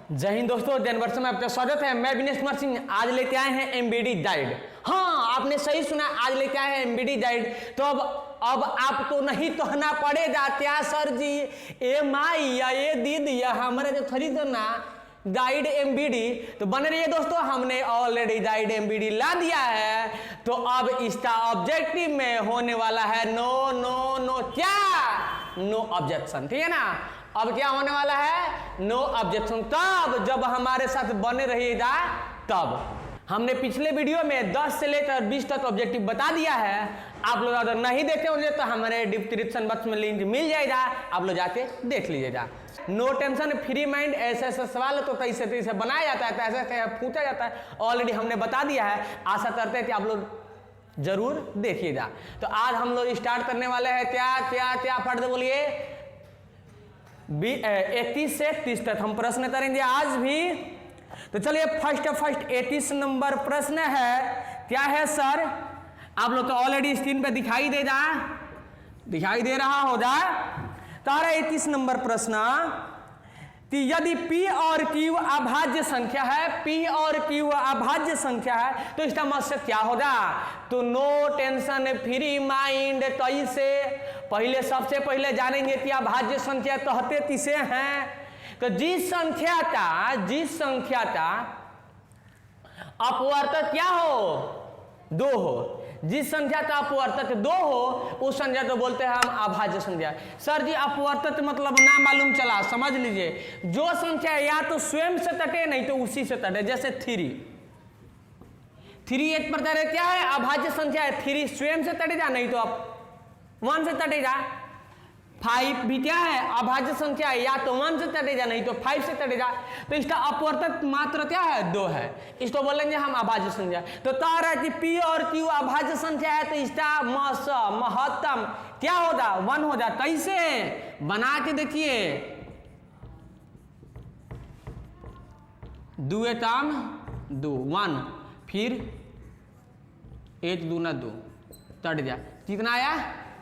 जय हिंद दोस्तों, जनवर्ष में आपका स्वागत है। मैं विनेश कुमार सिंह। आज लेके आए हैं एमबीडी गाइड। हाँ, आपने सही सुना, आज लेके आए हैं एमबीडी गाइड। तो अब आपको नहीं कहना पड़ेगा क्या सर जी, ए माई या ए दीदी या हमारे जो खरीदना गाइड एमबीडी। तो बने रहिए दोस्तों, हमने ऑलरेडी गाइड एमबीडी ला दिया है। तो अब इसका ऑब्जेक्टिव में होने वाला है नो नो नो, क्या नो ऑब्जेक्शन, ठीक है ना। अब क्या होने वाला है, नो ऑब्जेक्शन। तब जब हमारे साथ बने रहिएगा तब। हमने पिछले वीडियो में 10 से लेकर 20 तक ऑब्जेक्टिव बता दिया है। आप लोग अगर नहीं देखे होंगे तो हमारे डिस्क्रिप्शन बॉक्स में लिंक मिल जाएगा, आप लोग जाके देख लीजिएगा। नो टेंशन फ्री माइंड, ऐसे ऐसे सवाल तो तैसे तैसे बनाया जाता है, ऐसे ऐसे पूछा जाता है, ऑलरेडी हमने बता दिया है। आशा करते हैं कि आप लोग जरूर देखिएगा। तो आज हम लोग स्टार्ट करने वाले हैं क्या क्या क्या, फट दे बोलिए। 31 से 30 तक हम प्रश्न करेंगे आज भी। तो चलिए फर्स्ट 31 नंबर प्रश्न है। क्या है सर, आप लोग तो ऑलरेडी स्क्रीन पे दिखाई दे रहा होगा। तारा 31 नंबर प्रश्न कि यदि P और Q अभाज्य संख्या है, P और Q अभाज्य संख्या है तो इसका मतलब क्या होगा। तो नो टेंशन फ्री माइंड, कैसे पहले सबसे पहले जानेंगे कि अभाज्य संख्या कहते किसे हैं। तो जिस संख्या का अपवर्तक क्या हो, 2 हो, जिस संख्या का अपवर्तक 2 हो उस संख्या को बोलते हैं हम अभाज्य संख्या। सर जी अपवर्तक मतलब ना मालूम चला, समझ लीजिए जो संख्या या तो स्वयं से कटे नहीं तो उसी से कटे। जैसे 3 एक प्रकार क्या है, अभाज्य संख्या है। 3 स्वयं से कटेगा नहीं तो आप 1 से कटेगा। 5 भी क्या है, अभाज्य संख्या है, या तो 1 से कटेगा नहीं तो 5 से कटेगा। तो इसका अपवर्तक मात्र क्या है, 2 है, इसको बोलेंगे हम अभाज्य संख्या। तो तारा कि P और Q अभाज्य संख्या है तो इसका महत्तम क्या होगा, 1 होगा। कैसे बना के देखिए, 2 काम 2 1, फिर 1 दूना 2 कट जा, कितना आया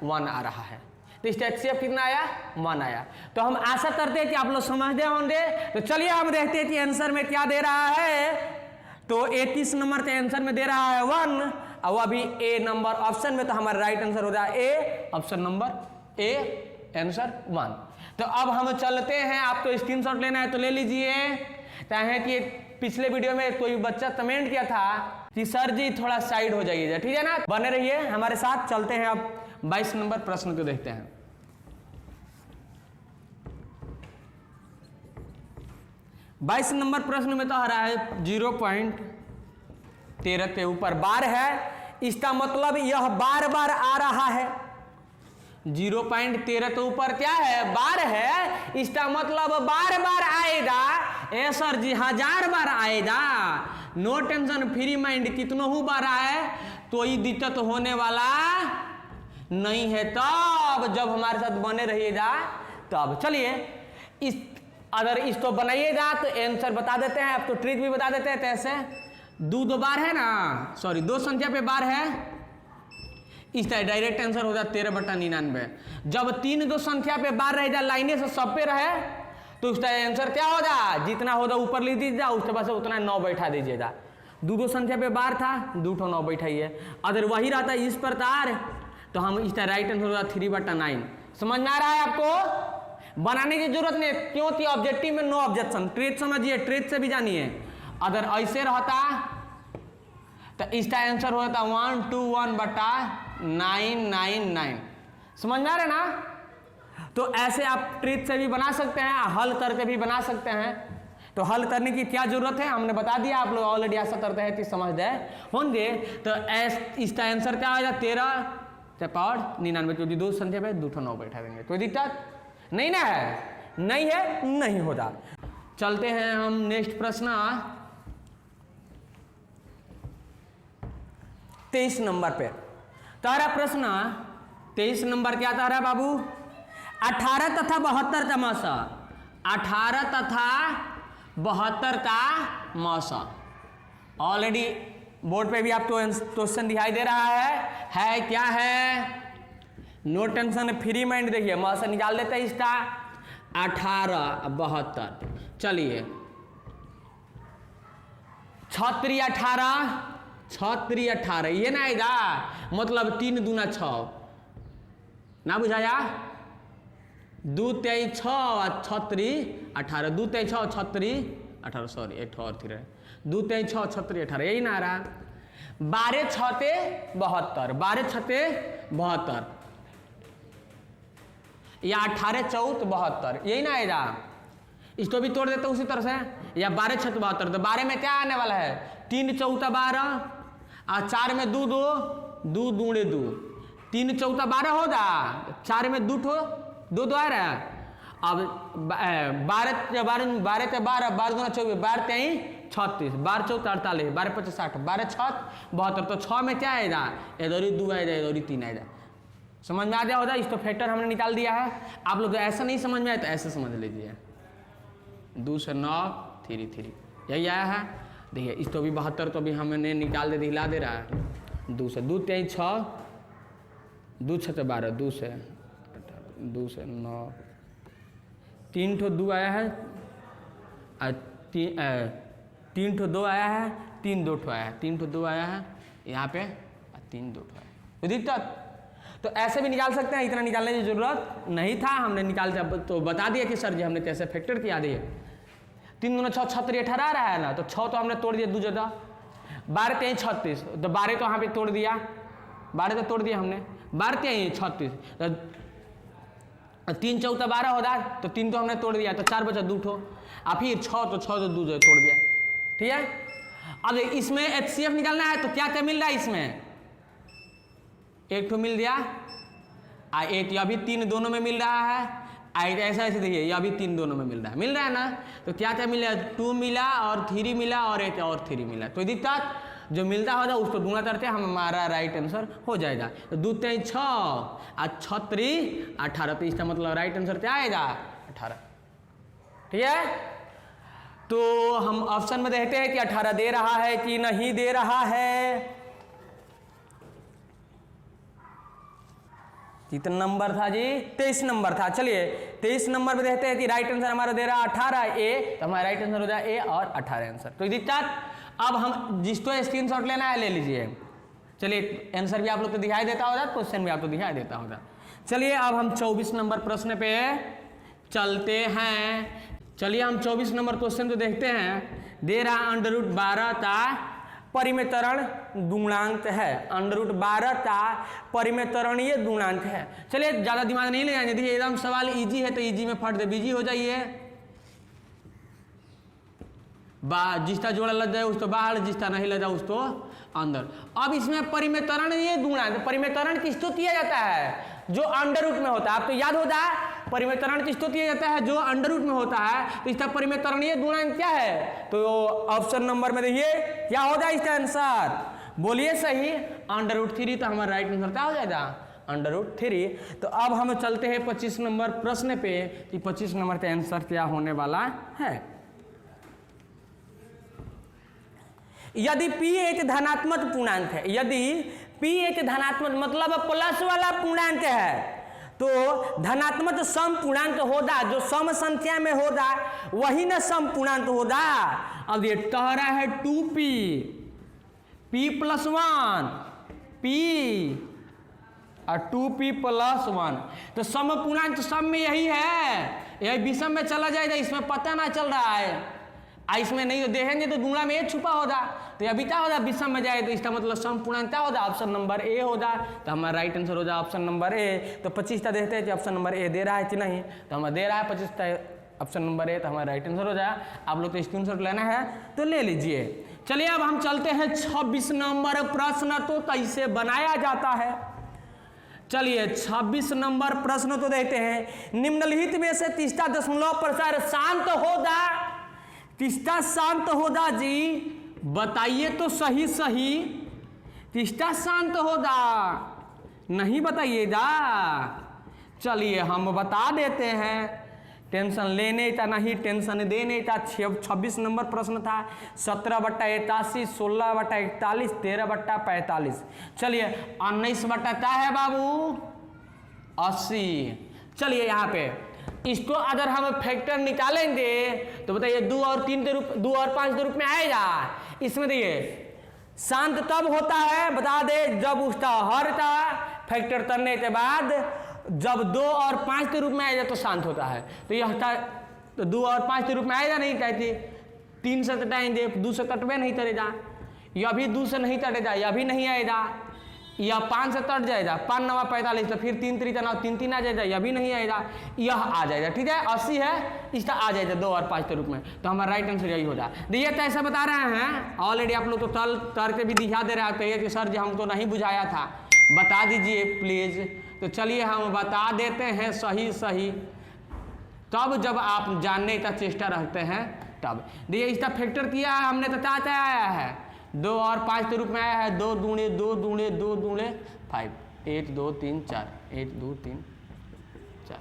1 आ रहा है। तो इस HCF कितना आया, 1 आया। तो हम आशा करते हैं कि आप लोग समझते होंगे। तो चलिए हम देखते हैं कि आंसर में क्या दे रहा है। तो 31 नंबर के आंसर में दे रहा है 1, और अभी ए नंबर ऑप्शन में, तो हमारा राइट आंसर हो रहा है ए, ऑप्शन नंबर ए, आंसर 1। तो अब हम चलते हैं, आपको स्क्रीनशॉट लेना है तो ले लीजिए। चाहे कि पिछले वीडियो में कोई बच्चा कमेंट किया था कि सर जी थोड़ा साइड हो जाइए, ठीक है ना। बने रहिए हमारे साथ। चलते हैं अब 22 नंबर प्रश्न को देखते हैं। 22 नंबर प्रश्न में तो आ रहा है 0.13 के ऊपर बार है। इसका मतलब यह बार बार आ रहा है। 0.13 के ऊपर क्या है, बार है। इसका मतलब बार बार आएगा। ए सर जी 1000 बार आएगा। नो टेंशन फ्री माइंड, कितनों बार आए तो ये दिक्कत होने वाला नहीं है। तब जब हमारे साथ बने रहिएगा तब। चलिए अगर इसको बनाइएगा तो आंसर बता देते हैं, अब तो ट्रिक भी बता देते हैं। तो ऐसे 2 बार है ना, सॉरी 2 संख्या पे बार है, इसका डायरेक्ट आंसर होगा 13/99। जब 3 संख्या पे बार रहेगा लाइने से सब पे रहे तो उसका आंसर क्या होगा, जितना होगा ऊपर लिख दीजिएगा, उसके बाद से उतना 9 बैठा दीजिएगा। 2 संख्या पे बार था, 2 9 बैठाइए। अगर वही रहता इस प्रकार तो हम इसका राइट आंसर होगा 3/9। समझ में आ रहा है आपको, बनाने की जरूरत नहीं, क्योंकि ऑब्जेक्टिव में नो ऑब्जेक्शन। ट्रेड समझिए, ट्रेड से भी जानिए। अगर ऐसे रहता तो इसका आंसर होता 121/999। समझ में आ रहा है ना। तो ऐसे आप ट्रेड से भी बना सकते हैं, हल करके भी बना सकते हैं। तो हल करने की क्या जरूरत है हमने बता दिया, आप लोग ऑलरेडी आशा करते हैं कि समझ गए होंगे। तो इसका आंसर क्या आएगा, 13/99, क्योंकि 2 संख्या पे 2 9 बैठा देंगे। कोई दिक्कत नहीं ना है, नहीं है, नहीं होगा। चलते हैं हम नेक्स्ट प्रश्न 23 नंबर पे। तारा प्रश्न 23 नंबर क्या था बाबू, 18 तथा 72 का मौसा। 18 तथा 72 का मौसा ऑलरेडी बोर्ड पे भी आपको क्वेश्चन दिखाई दे रहा है क्या है, नो टेंशन फ्री माइंड। देखिए मौसा निकाल देते हैं इसका 18 72। चलिए छत्री 18, छत्री 18 ये ना आएगा, मतलब 3 दूना 6 ना बुझाया। 2 3 6 और छत्री 18, 2 3 6 छत्री 18, सॉरी 8 और 3 2 3 6 छत्री 18 यही ना आ रहा। 12 6 72, 12 6 72 या 18 4 72 यही ना आएगा। इसको भी तोड़ देते उसी तरह से, या 12 6 72। तो 12 में क्या आने वाला है, 3 4 12 और 4 में 2 2 2 दूणे 2, 3 4 12 होगा, 4 में 2 ठो 2 2 आ रहा है। अब 12 12 12 12 12 24 12 23 36 12 4 48 12 5 60 12 6 72। तो 6 में क्या आएगा, इधर ही 2 आएगा, इधर ही 3 आएगा। समझ में आ गया होगा। इसको फैक्टर हमने निकाल दिया है। आप लोग ऐसा नहीं समझ में आए तो ऐसे समझ लीजिए, 2 से 9 3 3 यही आया है। देखिए इसको भी 72 तो भी हमने निकाल दे हिला दे रहा है। 2 से 2 3 6 2 6 12 2 से 9 3 ठो 2 आया है, 3 ठो 2 आया है, 3 2 ठो आया है, 3 ठो 2 आया है यहाँ पे, 3 2 ठो आया तो दिक्कत। तो ऐसे भी निकाल सकते हैं, इतना निकालने की जरूरत नहीं था, हमने निकाल तो बता दिया कि सर जी हमने कैसे फैक्टर किया दिए। 3 दूना 6 छत्री 18 आ रहा है ना, तो 6 तो हमने तोड़ दिया 2 ज़्यादा, 12 3 36 तो 12 तो यहाँ पे तोड़ दिया, 12 तो तोड़ दिया हमने, 12 3 36 तो 3 4 12 होगा, तो 3 तो हमने तोड़ दिया, तो 4 बचा 2 ठो, और फिर 6 तो 6 तो 2 जो तोड़ दिया। ठीक है। अब इसमें HCF निकालना है, तो क्या क्या मिल रहा है इसमें, 1 ठो मिल गया, एक यह भी 3 दोनों में मिल रहा है, ऐसा ऐसे देखिए यह भी 3 दोनों में मिल रहा है ना। तो क्या क्या मिला, 2 मिला और 3 मिला और 1 और 3 मिला। तो दिक्कत जो मिलता होगा उसको गुणा करते हम, हमारा राइट आंसर हो जाएगा। तो 2 3 6 और 36 18, तो इसका मतलब राइट आंसर क्या आएगा 18। ठीक है। तो हम ऑप्शन में देखते हैं कि 18 दे रहा है कि नहीं दे रहा है। कितना नंबर था जी, 23 नंबर था। चलिए 23 नंबर में देखते हैं कि राइट आंसर हमारा दे रहा है 18 ए, तो हमारा राइट आंसर हो जाए ए और 18 आंसर। तो दिक्कत, अब हम जिसको स्क्रीनशॉट लेना है ले लीजिए। चलिए आंसर भी आप लोग को दिखाई देता होगा, क्वेश्चन भी आपको दिखाई देता होगा। चलिए अब हम 24 नंबर प्रश्न पे चलते हैं। चलिए हम 24 नंबर क्वेश्चन को देखते हैं। दे रहा √12 का परिमेतरण गुणांक है, √12 का परिमेतरणीय गुणांक है। चलिए ज्यादा दिमाग नहीं लगाएंगे, देखिए एकदम सवाल इजी है, तो इजी में फट दे बिजी हो जाइए। जिसका जोड़ा लग जाए उसको बाहर, जिसका नहीं लग जाए उसको अंदर। अब इसमें परिमेतरणीय गुणांक, परिमेतरण किसको किया जाता है, जो अंडर रूट में होता है। आपको याद होता है परिमेतरण किसको किया जाता है, जो अंडर रूट में होता है। तो इसका परिमेतरणीय गुणांक क्या है, तो ऑप्शन नंबर में देखिए क्या हो जाए इसका आंसर, बोलिए सही, √3। तो हमारा राइट आंसर क्या हो जाएगा √3। तो अब हम चलते हैं 25 नंबर प्रश्न पे कि 25 नंबर का आंसर क्या होने वाला है। यदि P एक धनात्मक पूर्णांक है, यदि P एक धनात्मक मतलब प्लस वाला पूर्णांक है, तो धनात्मक सम पूर्णांक होगा, जो सम संख्या में होगा वही ना सम पूर्णांक होगा। अब ये कह रहा है 2P, P + 1 P और 2P + 1, तो सम पूर्णांक सम में यही है, यही विषम में चला जाएगा, इसमें पता ना चल रहा है। इसमें नहीं देखेंगे तो गुणा में ए छुपा होगा, तो अभी क्या होगा विषम में जाए, तो इसका मतलब सम पूर्णांक क्या होगा, ऑप्शन नंबर ए होगा। तो हमारा राइट आंसर हो जाए ऑप्शन नंबर ए। तो 25 का देखते हैं कि ऑप्शन नंबर ए दे रहा है कि नहीं, तो हमें दे रहा है 25 का ऑप्शन नंबर ए, तो हमारा राइट आंसर हो जाए। आप लोग तो स्क्रीनशॉट लेना है तो ले लीजिए। चलिए अब हम चलते हैं 26 नंबर प्रश्न, तो कैसे बनाया जाता है। चलिए 26 नंबर प्रश्न तो देखते हैं। निम्नलिखित में से तीसरा दशमलव प्रसार शांत होगा, तीसरा शांत होगा जी, बताइए तो सही सही, तीसरा शांत होगा, नहीं बताइएगा। चलिए हम बता देते हैं, टेंशन लेने का नहीं टेंशन देने का। 26 नंबर प्रश्न था, 17/81, 16/41, 13/45। चलिए 19 बटा क्या है बाबू 80। चलिए यहाँ पे इसको अगर हम फैक्टर निकालेंगे तो बताइए 2 और 5 के रूप में आएगा। इसमें देखिए शांत तब होता है, बता दे, जब उसका हर का फैक्टर करने के बाद जब 2 और 5 के रूप में आएगा तो शांत होता है। तो यह तो 2 और 5 के रूप में आएगा नहीं, कहती 3 से कटाएंगे, 2 से कटवे नहीं करेगा, यह भी 2 से नहीं कटेगा, यह भी नहीं आएगा, यह 5 से कट जाएगा, 5 9 45, तो फिर 3 3 9 3 3 आ जाएगा, यह भी नहीं आएगा, यह आ जाएगा। ठीक है, 80 है, इसका आ जाएगा 2 और 5 के रूप में, तो हमारा राइट आंसर यही होगा। देखिए तो ऐसा बता रहे हैं, ऑलरेडी आप लोग तो तल के भी दिखा दे रहे हैं कि सर जी हमको नहीं बुझाया था, बता दीजिए प्लीज। तो चलिए हम बता देते हैं सही तब जब आप जानने का चेष्टा रखते हैं तब। देखिए इसका फैक्टर किया है हमने, तो क्या आया है 2 और 5 के रूप में आया है 2 दूणे 2 दूणे 2 दूणे 5, 1 2 3 4, 1 2 3 4,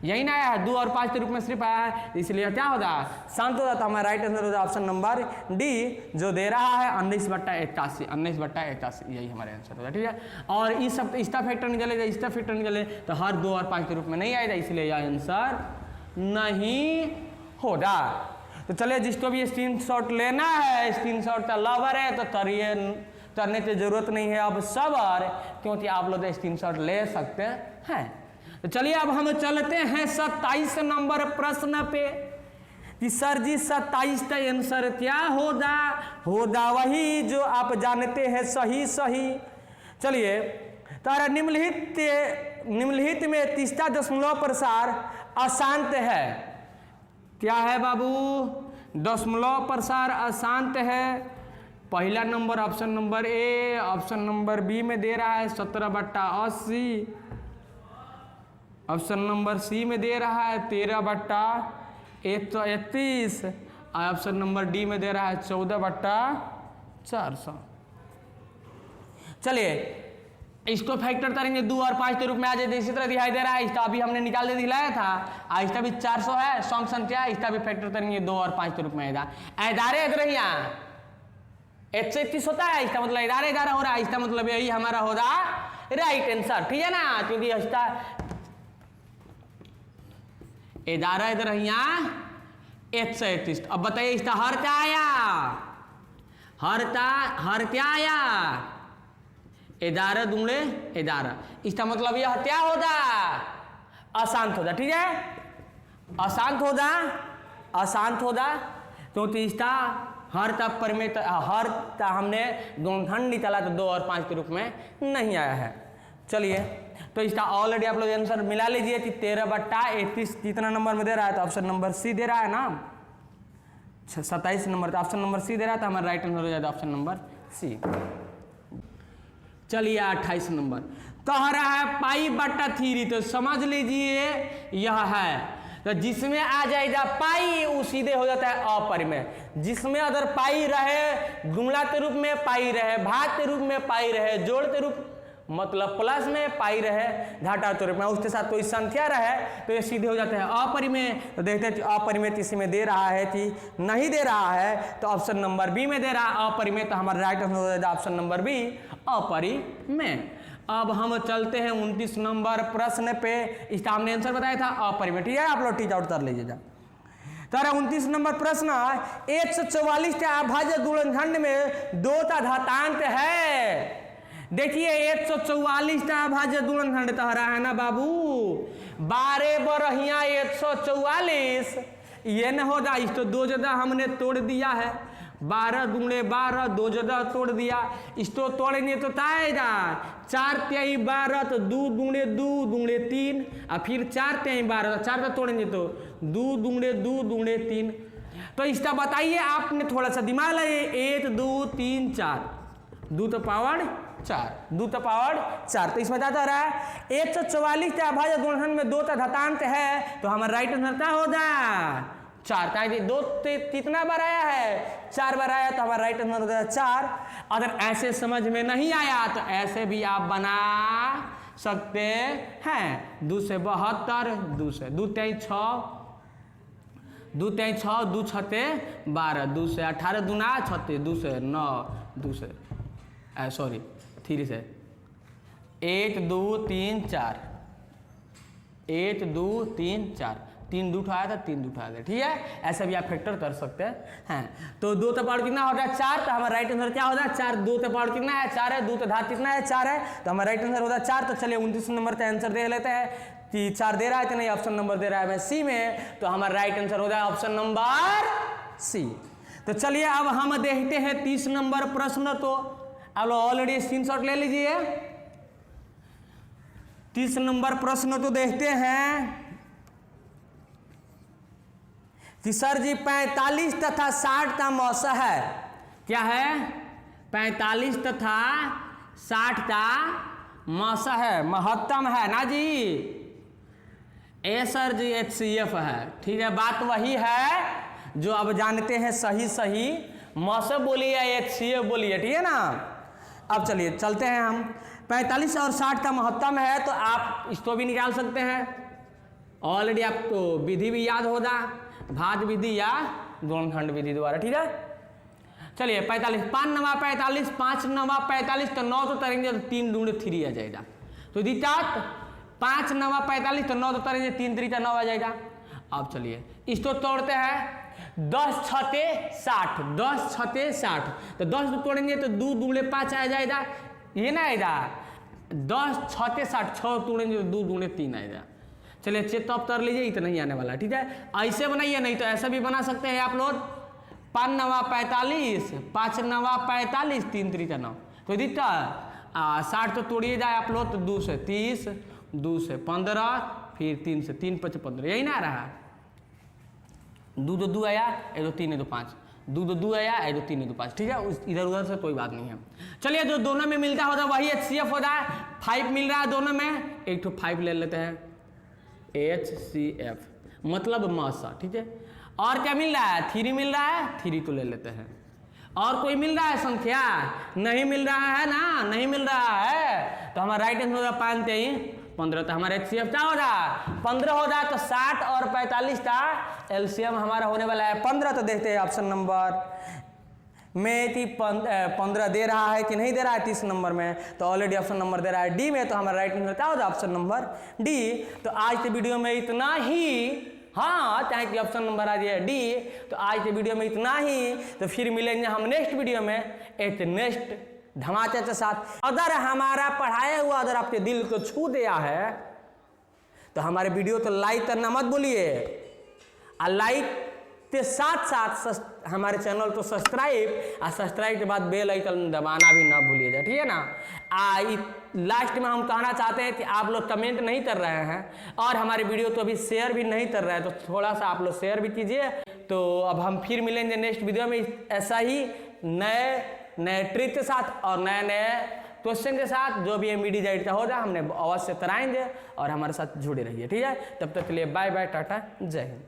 यही ना आया है, 2 और 5 के रूप में सिर्फ आया है, इसलिए क्या होगा शांत हो जाता है। हमारा राइट आंसर होगा ऑप्शन नंबर डी, जो दे रहा है 19/81, 19/81, यही हमारे आंसर होगा। ठीक है, और इस सब इसका फैक्टर निकलेगा, इसका फैक्टर निकले तो हर 2 और 5 के रूप में नहीं आएगा, इसलिए यह आंसर नहीं होगा। तो चलिए जिसको भी स्क्रीनशॉट लेना है, स्क्रीनशॉट का लवर है, तो करने की जरूरत नहीं है अब सबर, क्योंकि आप लोग स्क्रीनशॉट ले सकते हैं। तो चलिए अब हम चलते हैं 27 नंबर प्रश्न पे कि सर जी 27 का आंसर क्या होगा वही जो आप जानते हैं सही। चलिए तारा निम्नलिखित में तीसरा दशमलव प्रसार अशांत है। क्या है बाबू? दशमलव प्रसार अशांत है। पहला number option number A, option number B में दे रहा है 17/80, ऑप्शन नंबर सी में दे रहा है 13/131, ऑप्शन नंबर डी में दे रहा है 14/400। चलिए इसको फैक्टर करेंगे 2 और 5 के रूप में आ जाए, इसी तरह दिखाई दे रहा है। इसका अभी हमने निकाल दिलाया था, इसका भी 400 है, सम संख्या, इसका भी फैक्टर करेंगे 2 और 5 के रूप में आएगा। 131 होता है, इसका मतलब 11 हो रहा है, इसका मतलब यही हमारा हो रहा राइट आंसर। ठीक है ना, क्योंकि इसका 131। अब बताइए इसका हर क्या आया? हर क्या आया? 11 दूणे 11, इसका मतलब यह क्या होगा? अशांत होगा। ठीक है, अशांत होगा, क्योंकि इसका हर तक परिमित हर का हमने गुणनखंड निकाला तो 2 और 5 के रूप में नहीं आया है। चलिए तो इसका ऑलरेडी आप लोग आंसर मिला लीजिए कि 13/31 कितना नंबर में दे रहा है, तो ऑप्शन नंबर सी दे रहा है ना, 27 नंबर, तो ऑप्शन नंबर सी दे रहा है, तो हमारा राइट आंसर हो जाएगा ऑप्शन नंबर सी। चलिए 28 नंबर कह रहा है π/3, तो समझ लीजिए यह है, तो जिसमें आ जाएगा पाई वो सीधे हो जाता है अपरिमेय। जिसमें अगर पाई रहे, गुणा के रूप में पाई रहे, भाग के रूप में पाई रहे, जोड़ के रूप मतलब प्लस में पाई रहे, घाटा के रूप में उसके साथ कोई संख्या रहे, तो ये सीधे हो जाते हैं अपरिमेय। तो देखते हैं अपरिमेय किसी में दे रहा है कि नहीं दे रहा है, तो ऑप्शन नंबर बी में दे रहा है अपरिमेय, तो हमारा राइट आंसर हो जाएगा ऑप्शन नंबर बी अपरिमेय। अब हम चलते हैं 29 नंबर प्रश्न पे, इसका हमने आंसर बताया था अपरिमेय। ठीक है, आप लोग टीच आउट कर लीजिएगा। तो 29 नंबर प्रश्न 144 के अभाज्य गुणनखंड में 2 का घातांक है। देखिए 144 का अभाज्य गुणनखंड कह रहा है ना बाबू, 12 बरहिया 144, ये न होगा, इसको 2 जगह हमने तोड़ दिया है, 12 दूणे 12, 2 जगह तोड़ दिया, इसको तोड़ेंगे तो क्या आएगा? 4 तिहाई 12, तो 2 दूणे 2 दूणे 3, और फिर 4 तिहाई 12, 4 का तोड़ेंगे तो 2 दूणे 2 दूणे 3। तो इसका बताइए, आपने थोड़ा सा दिमाग लगाइए, 1 2 3 4, 2 तो पावर 4, 2 तो पावर 4, तो इसमें क्या रहा है? 144 के अभाज्य गुणनखंड में 2 का घातांक है, तो हमारा राइट आंसर क्या होगा? 4। 2 कितना बार आया है? 4 बार आया, तो हमारा राइट आंसर होगा 4। अगर ऐसे समझ में नहीं आया तो ऐसे भी आप बना सकते हैं। 2 से 72, 2 से 2 तिहाई 6, 2 तिहाई 6, 2 छते 12, 2 से 18 दूना 36, 2 से 9, 2 से 3 से 1 2 3 4, 1 2 3 4, 3 2 उठाया था 3 2 उठाया था, ठीक है। ऐसा भी आप फैक्टर कर सकते हैं। तो 2 का पावर कितना होता है 4, तो हमारा राइट आंसर क्या होता है 4। 2 का पावर कितना है 4 है, 2 का घात कितना है 4 है, तो हमारा राइट आंसर होता है 4। तो चलिए 29 नंबर का आंसर दे लेते हैं कि 4 दे रहा है कि नहीं, ऑप्शन नंबर दे रहा है मैं सी में, तो हमारा राइट आंसर होता है ऑप्शन नंबर सी। तो चलिए अब हम देखते हैं 30 नंबर प्रश्न। तो अब ऑलरेडी स्क्रीनशॉट ले लीजिए। 30 नंबर प्रश्न तो देखते हैं कि सर जी 45 तथा 60 का मौसा है, क्या है 45 तथा 60 का मौसा है, महत्तम है ना जी। ए सर जी HCF है, ठीक है। बात वही है जो अब जानते हैं, सही मौसा बोलिए या HCF बोलिए, ठीक है ना। अब चलिए चलते हैं हम। 45 और 60 का महत्तम है, तो आप इसको भी निकाल सकते हैं। ऑलरेडी आपको विधि भी याद होगा, भाग विधि या गुणनखंड विधि द्वारा, ठीक है। चलिए 45 5 नवा 45 5 नवा 45, तो 9 तो तरेंगे तो 3 दूनी 3 आ जाएगा। तो दिक्कत 5 नवा 45, तो 9 तो तरेंगे 3 3 9 आ जाएगा। अब चलिए इसको तोड़ते हैं 10 छते 60, 10 छते 60, तो 10 को तोड़ेंगे तो 2 दूने 5 आ जाएगा, ये ना आएगा। 10 छते 60, 6 तोड़ेंगे तो 2 दूने 3 आएगा। चलिए चेक अप कर लीजिए, इतना ही आने वाला है, ठीक है। ऐसे बनाइए, नहीं तो ऐसा भी बना सकते हैं आप लोग। 5 नवा 45, 5 नवा 45, 3 3 9, तो दिखता 60 तो तोड़िए जाए आप लोग, तो 2 से 30, 2 से 15, फिर 3 से 3 5 15, यही ना आ रहा है। 2 2 2 आया, 1 2 3 1 2 5, 2 2 2 आया, 1 2 3 1 2 5, ठीक है। इधर उधर से कोई बात नहीं है। चलिए जो दोनों में मिलता होता वही HCF होता है। 5 मिल रहा है दोनों में, एक तो 5 ले लेते हैं HCF, मतलब मासा, ठीक है। और क्या मिल रहा है 3 मिल रहा है, 3 को ले लेते हैं। और कोई मिल रहा है संख्या, नहीं मिल रहा है ना, नहीं मिल रहा है, तो हमारा राइट आंसर होगा 5 3 15, तो हमारा HCF क्या होगा 15 होगा। तो 60 और 45 का LCM हमारा होने वाला है 15। तो देखते हैं ऑप्शन नंबर में 15 दे रहा है कि नहीं दे रहा है 30 नंबर में, तो ऑलरेडी ऑप्शन नंबर दे रहा है डी में, तो हमारा राइट आंसर क्या होगा ऑप्शन नंबर डी। तो आज के वीडियो में इतना ही, हाँ चाहे कि ऑप्शन नंबर आ जाए डी। तो आज के वीडियो में इतना ही, तो फिर मिलेंगे हम नेक्स्ट वीडियो में एक नेक्स्ट धमाके के साथ। अगर हमारा पढ़ाया हुआ अगर आपके दिल को छू दिया है, तो हमारे वीडियो को लाइक करना मत भूलिए, और लाइक के साथ साथ हमारे चैनल को सब्सक्राइब, और सब्सक्राइब के बाद बेल आइकन दबाना भी ना भूलिएगा, ठीक है ना। लास्ट में हम कहना चाहते हैं कि आप लोग कमेंट नहीं कर रहे हैं और हमारे वीडियो को अभी शेयर भी नहीं कर रहे हैं, तो थोड़ा सा आप लोग शेयर भी कीजिए। तो अब हम फिर मिलेंगे नेक्स्ट वीडियो में ऐसा ही नए ट्रिक के साथ और नए क्वेश्चन के साथ। जो भी MBD गाइड का होगा हमने अवश्य कराएंगे, और हमारे साथ जुड़े रहिए, ठीक है। तब तक के लिए बाय बाय, टाटा, जय हिंद।